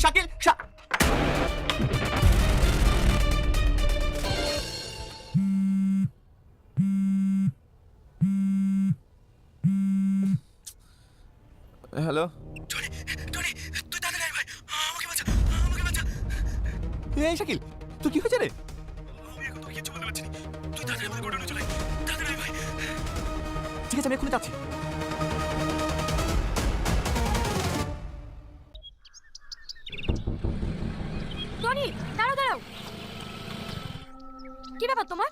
Shakil hello Tony, Tony, তুই তাড়াতাড়ি আয় ভাই, আমাকে বাঁচা, আমাকে বাঁচা। এই শাকিল তুই কি হয়েছে রে? আমি এখন তোকে কিচ্ছু বলতে পারছি না। তুই তাড়াতাড়ি আমাদের গোডাউনে চলে আয়, তাড়াতাড়ি আয় ভাই। ঠিক আছে আমি এক্ষুনি যাচ্ছি। টনি, দাঁড়াও দাঁড়াও। কি ব্যাপার তোমার?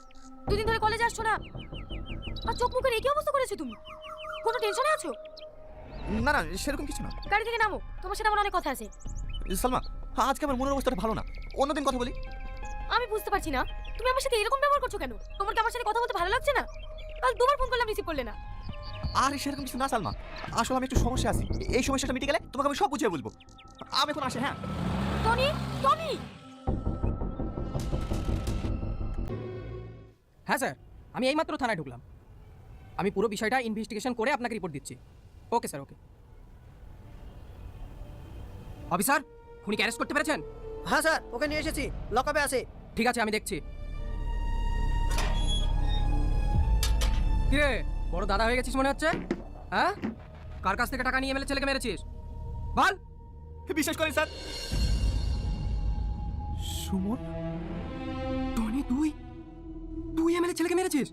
দুদিন ধরে কলেজে আসছো না, আর চোখ মুখের এই কি অবস্থা করেছো তুমি? কোনো টেনশনে আছো? না না সেরকম কিছু না। গাড়ি থেকে নামো, তোমার সাথে আমার অনেক কথা আছে। সালমা আজকে আমার মনের অবস্থাটা ভালো না, অন্যদিন কথা বলি। আমি বুঝতে পারছি না তুমি আমার সাথে এরকম ব্যবহার করছো কেন? তোমার কি আমার সাথে কথা বলতে ভালো লাগছে না? কাল দুবার ফোন করলাম, রিসিভ করলে না। আর সেরকম কিছু না সালমা, আসলে আমি একটু সমস্যা আছি, এই সমস্যাটা মিটে গেলে তোমাকে আমি সব বুঝিয়ে বলবো। আমি এখন আসি। হ্যাঁ টনি, টনি। হ্যাঁ স্যার, আমি এইমাত্র থানায় ঢুকলাম। আমি পুরো বিষয়টা ইনভেস্টিগেশন করে আপনাকে রিপোর্ট দিচ্ছি। ওকে স্যার, ওকে। অফিসার, খুনিকে অ্যারেস্ট করতে পেরেছেন? হ্যাঁ স্যার, ওকে নিয়ে এসেছি, লকআপে আছে। ঠিক আছে, আমি দেখছি। কিরে, বড় দাদা হয়ে গেছিস মনে হচ্ছে? হ্যাঁ, কার কাছ থেকে টাকা নিয়ে এমএলএ ছেলেকে মেরেছিস বল? বিশ্বাস করেন স্যার। সুমন, টনি, তুই তুই এমএলএ ছেলেকে মেরেছিস?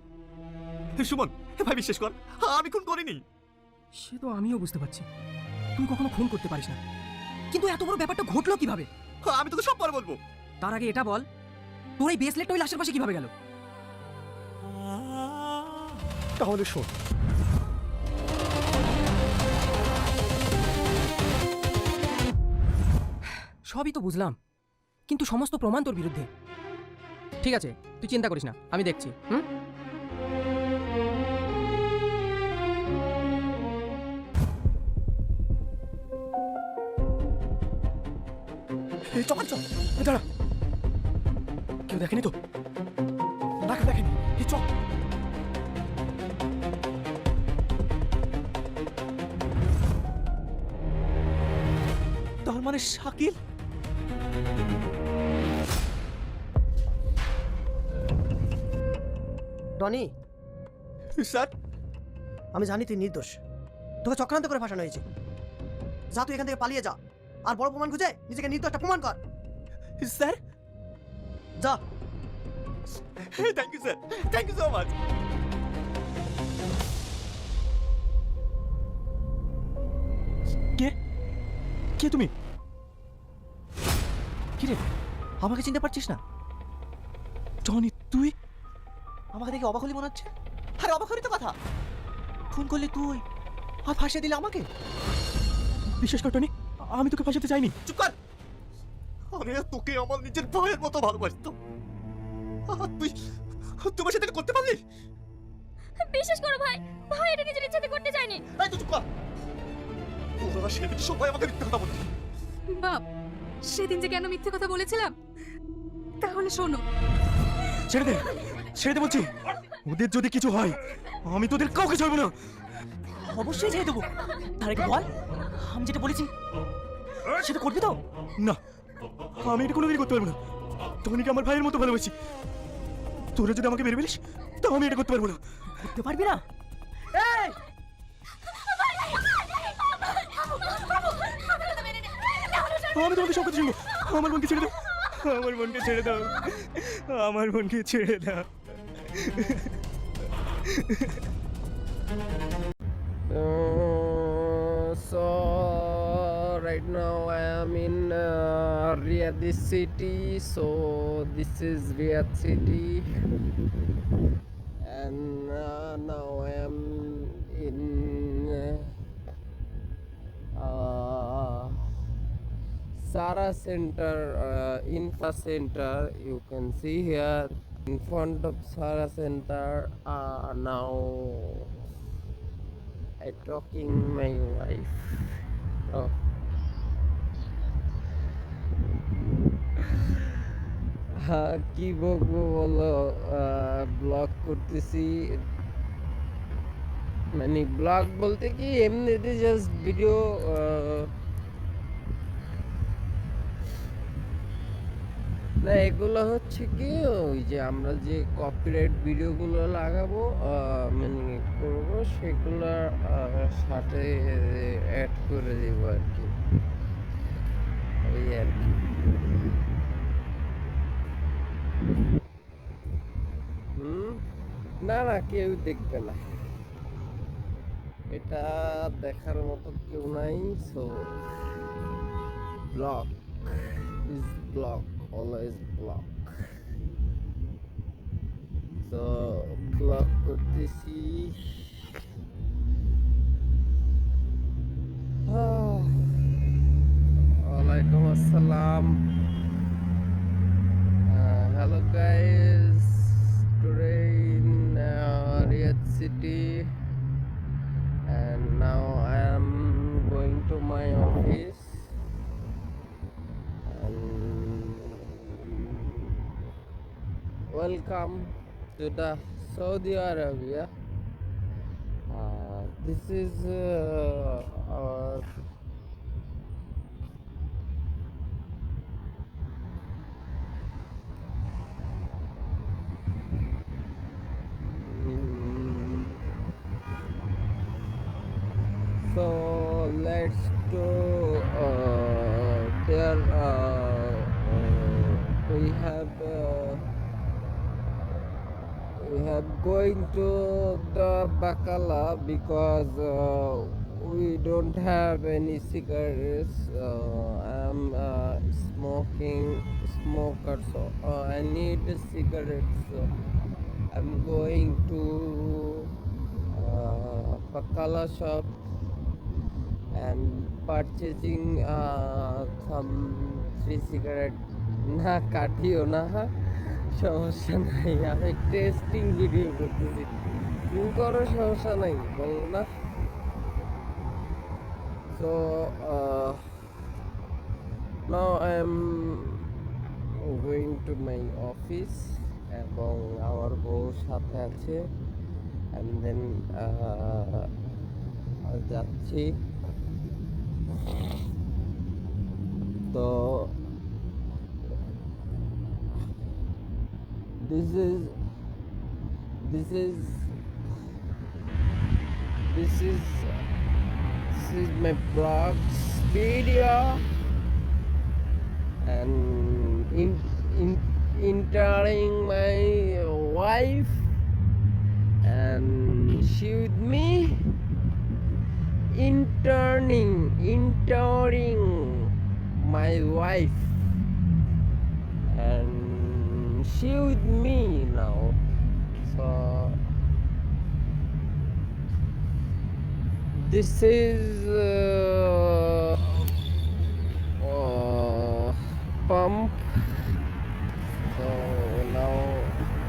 সুমন ভাই বিশ্বাস কর, আমি খুন করিনি। সে তো আমিও বুঝতে পারছি, তুই কখনো খুন করতে পারিস না, কিন্তু এত বড় ব্যাপারটা ঘটলো কিভাবে? আমি তোকে সব পরে বলবো। তার আগে এটা বল, তোর এই ব্রেসলেটটা ওই লাশের পাশে কিভাবে গেল? তাহলে শোন, সবই তো বুঝলাম, কিন্তু সমস্ত প্রমাণ তোর বিরুদ্ধে। ঠিক আছে, তুই চিন্তা করিস না, আমি দেখছি। চল চল দাঁড়া, কেউ দেখেনি তো? না কেউ দেখেনি, চল। তার মানে শাকিল। টনি, স্যার আমি জানি তুই নির্দোষ, তোকে চক্রান্ত করে ফাঁসানো হয়েছে। যা, তুই এখান থেকে পালিয়ে যা, আর বড় প্রমাণ খুঁজে নিজেকে নির্দোষটা প্রমাণ কর। স্যার যা। Thank you sir, thank you so much. কে কে তুমি? কিরে আমাকে চিনতে পারছিস না? টনি তুই? আমাকে দেখে অবাক হলি মনে হচ্ছে। আরে অবাক হলি তো কথা, ফোন করলে তুই আর ফাঁসিয়ে দিলে আমাকে। বিশ্বাস কর টনি, আমি তোকে ফাঁসাতে চাইনি। চুপ কর, আমি তোকে আমার নিজের ভাইয়ের মতো ভালোবাসতাম, আর তুই তোমার সাথে এটা করতে পারলি? বিশ্বাস করো ভাই, ভাই এটা নিজের ইচ্ছাতে করতে চাইনি। এই তো চুপ কর, ওরা সেদিন সবাই আমাকে মিথ্যে কথা বলছে। বাপ, সেদিন যে কেন মিথ্যে কথা বলেছিলাম তাহলে শোনো। ছেড়ে দে, ছেড়ে দে বলছি। ওদের যদি কিছু হয় আমি তোদের কাউকে ছাড়বো না। অবশ্যই ছেড়ে দেবো। তার আগে বল, আমি যেটা বলেছি সেটা করবি তো? না, আমি এটা কোনোদিনই করতে পারবো না। টনিকে আমার ভাইয়ের মতো ভালোবাসি, তোরা যদি আমাকে মেরে ফেলিস তাও আমি এটা করতে পারবো না। করতে পারবি না? এই, আমি তোমাকে সব কথা শুনবো। আমার বোনকে ছেড়ে দাও, আমার বোনকে ছেড়ে দাও, আমার বোনকে ছেড়ে দাও। So right now I am in Riyadh city. So this is Riyadh city, and now I am in Sara Center, Infra Center. You can see here in front of Sara Center. Now I talking my wife. Oh. কি বলবো বলো, blog করতেছি, মানে blog বলতে কি এমনিতে just video না এগুলো হচ্ছে কি ওই যে আমরা যে কপিরাইট ভিডিওগুলো লাগাবো মানে করবো সেগুলো সাথে অ্যাড করে দেবো আর কি, ওই আর কি। না না কেউ দেখবে না, এটা দেখার মতো কেউ নাই। So block is block, always block. তো ব্লক করতেছি। ওয়ালাইকুম আসসালাম। Hello guys, today in Riyadh city, and now I am going to my office, and welcome to the Saudi Arabia. This is our so let's go there. We have going to the Bacala because we don't have any cigarettes. I'm smoker, so I need a cigarette. So I'm going to Bacala shop and purchasing some 3 cigarette. না কাটিও না, সমস্যা নাই, আমি testing video করতেছি, তুমি করো সমস্যা নাই, বলো না। So now I am going to my office, এবং আমার বউ সাথে আছে, অ্যান্ড দেন যাচ্ছি। তো this is my vlogs video, and interning my wife, and she with me, interning my wife, and she with me now. So this is pump. So now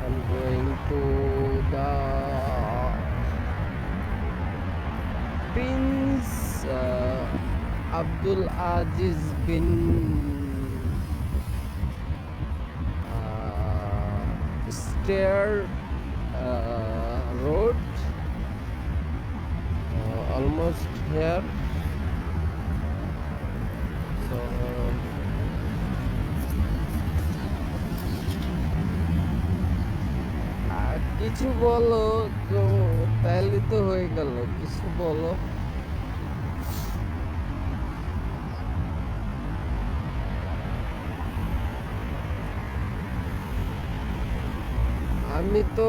I'm going to the Prince Abdul Aziz bin Stair road, almost here. So কিছু বলো তো, তাহলে তো হয়ে গেল, কিছু বলো। আমি তো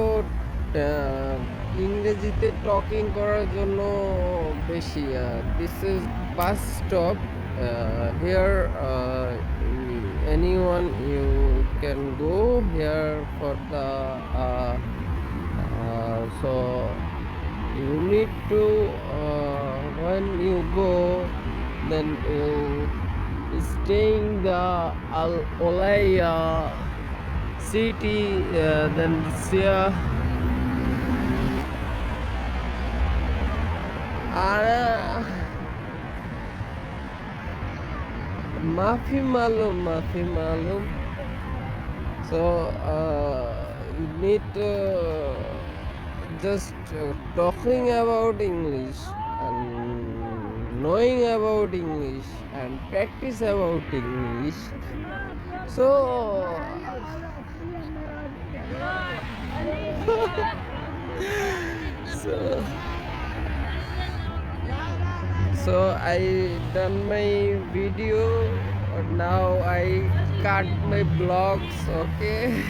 ইংরেজিতে টকিং করার জন্য বেশি। This is bus stop, here anyone you can go here for the so you need to when you go, then you staying the Al Olaya city, then here माफी मालूम. So you need just talking about English and knowing about English and practice about English. So so so I done my video. Now I cut my vlogs. Okay.